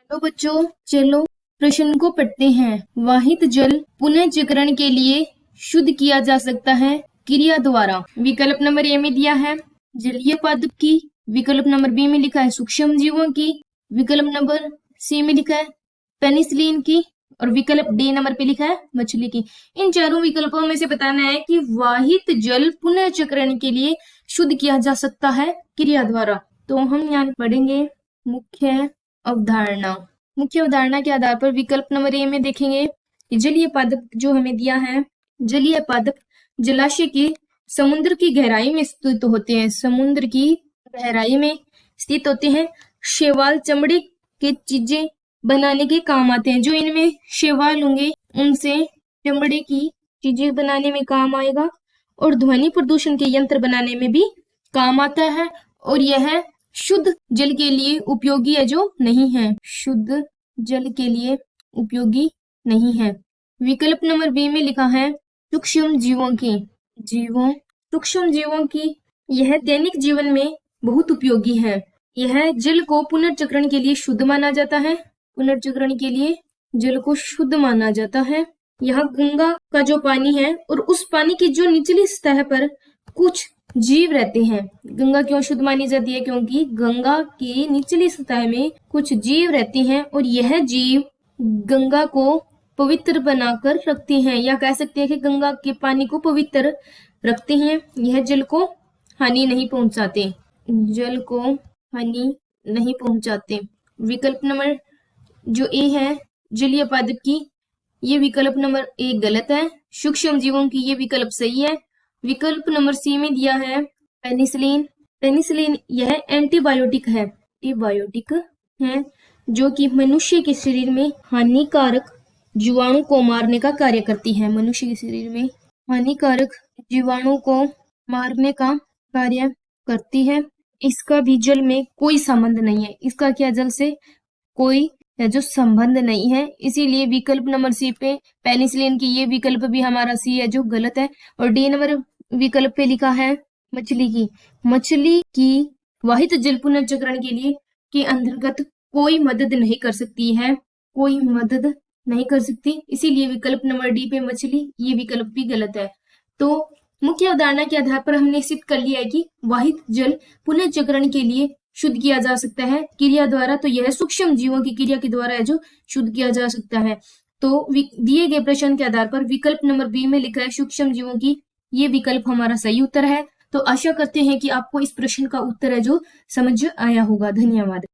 तो बच्चों चलो प्रश्न को पढ़ते हैं। वाहित जल पुनः चक्रण के लिए शुद्ध किया जा सकता है क्रिया द्वारा। विकल्प नंबर ए में दिया है जलीय पादप की, विकल्प नंबर बी में लिखा है सूक्ष्म जीवों की, विकल्प नंबर सी में लिखा है पेनिसिलिन की और विकल्प डी नंबर पे लिखा है मछली की। इन चारों विकल्पों में से बताना है कि वाहित जल पुनः चक्रण के लिए शुद्ध किया जा सकता है क्रिया द्वारा। तो हम यहाँ पढ़ेंगे मुख्य अवधारणा। मुख्य अवधारणा के आधार पर विकल्प नंबर ए में देखेंगे कि जलीय पादप जो हमें दिया है, जलीय पादप जलाशय की समुद्र की गहराई में स्थित होते हैं, समुद्र की गहराई में स्थित होते हैं। शैवाल चमड़े के चीजें बनाने के काम आते हैं। जो इनमें शैवाल होंगे उनसे चमड़े की चीजें बनाने में काम आएगा और ध्वनि प्रदूषण के यंत्र बनाने में भी काम आता है। और यह शुद्ध जल के लिए उपयोगी है जो नहीं है, शुद्ध जल के लिए उपयोगी नहीं है। विकल्प नंबर बी में लिखा है सूक्ष्म जीवों की, सूक्ष्म जीवों की यह दैनिक जीवन में बहुत उपयोगी है। यह जल को पुनर्चक्रण के लिए शुद्ध माना जाता है, पुनर्चक्रण के लिए जल को शुद्ध माना जाता है। यहाँ गंगा का जो पानी है और उस पानी की जो निचली सतह पर कुछ जीव रहते हैं। गंगा क्यों शुद्ध मानी जाती है? क्योंकि गंगा की निचली सतह में कुछ जीव रहते हैं और यह जीव गंगा को पवित्र बनाकर रखते हैं, या कह सकते हैं कि गंगा के पानी को पवित्र रखते हैं। यह जल को हानि नहीं पहुंचाते, जल को हानि नहीं पहुंचाते। विकल्प नंबर जो ए है जलीय पादप की, ये विकल्प नंबर ए गलत है। सूक्ष्म जीवों की ये विकल्प सही है। विकल्प नंबर सी में दिया है पेनिसिलिन, पेनिसिलिन यह एंटीबायोटिक है, एंटीबायोटिक है जो कि मनुष्य के शरीर में हानिकारक जीवाणु को मारने का कार्य करती है। मनुष्य के शरीर में हानिकारक जीवाणु को मारने का कार्य करती है। इसका भी जल में कोई संबंध नहीं है, इसका क्या जल से कोई जो संबंध नहीं है, इसीलिए विकल्प नंबर सी पे पेनिसिलिन की ये विकल्प भी हमारा सी है जो गलत है। और डी नंबर विकल्प पे लिखा है मछली की, मछली की वाहित जल पुनर्चक्रण के लिए के अंतर्गत कोई मदद नहीं कर सकती है, कोई मदद नहीं कर सकती, इसीलिए विकल्प नंबर डी पे मछली ये विकल्प भी गलत है। तो मुख्य अवधारणा के आधार पर हमने सिद्ध कर लिया है कि वाहित जल पुनर्चक्रण के लिए शुद्ध किया जा सकता है क्रिया द्वारा। तो यह सूक्ष्म जीवों की क्रिया के द्वारा है जो शुद्ध किया जा सकता है। तो दिए गए प्रश्न के आधार पर विकल्प नंबर बी में लिखा है सूक्ष्म जीवों की, ये विकल्प हमारा सही उत्तर है। तो आशा करते हैं कि आपको इस प्रश्न का उत्तर है जो समझ आया होगा। धन्यवाद।